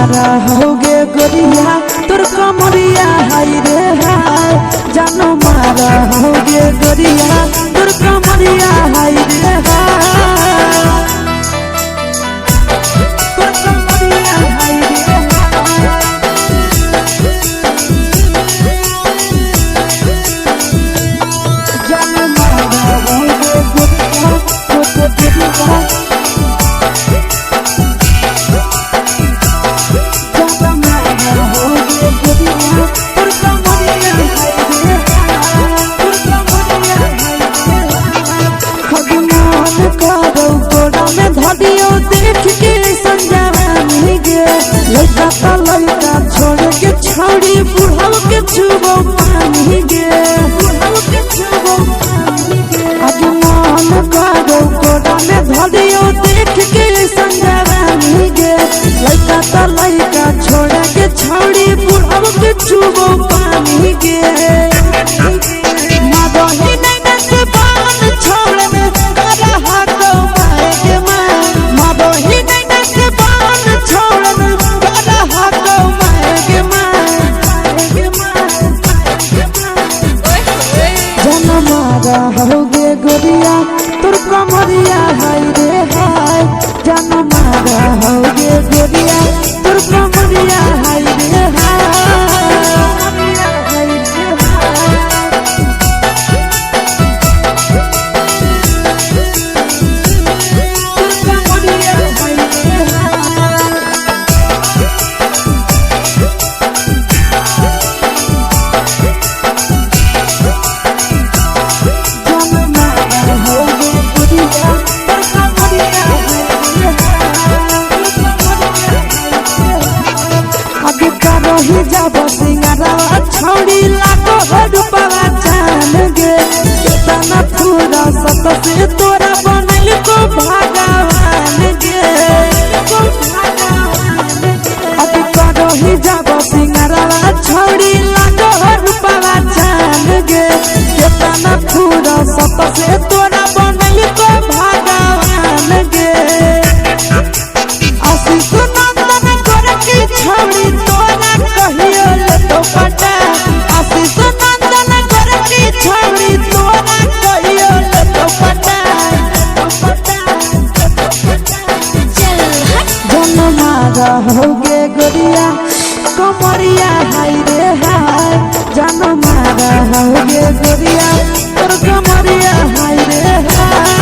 मारा होगे गोरिया तोर कमरिया हाय रे हाय जानो मारा होगे गोरिया तोर कमरिया हाय रे हाय तोर कमरिया हाय रे जानो मारा होगे गोरिया तोर कमरिया लड़का छोड़ के छौड़ी बुढ़ाव के छुबो पानी गे आज मन करो कोड़ा में धरियो देख के संजवानी गे लड़का छोड़ के छौड़ी बुढ़ाव के छुबो पानी गे मादही नहीं से बान छोड़ में करा हाथो माए के मां मादही नहीं से बान छोड़ में करा हाथो माए के मां जनमारा होगे गोरिया तोर कमरिया हाय रे हाय जनमारा होगे गोरिया तोर कमरिया हाय रे ही जब सिंगारवा छौड़ी लागो रूपवा जान गे कितना पूरा सत से तोरा बनल को भगवान गे अभी करो ही जब सिंगारवा छौड़ी लागो रूपवा जान गे कितना पूरा सत से तोरा बनल को भगवान गे आशीष नंदन कर की छौड़ी तोरा कहियो ले तो पटा आशीष नंदन कर की छौड़ी तोरा कहियो ले तो पटा जनमारा होगे गोरिया कमरिया हाय रे हाय जनमारा होगे गोरिया तोर कमरिया हाय रे हाय।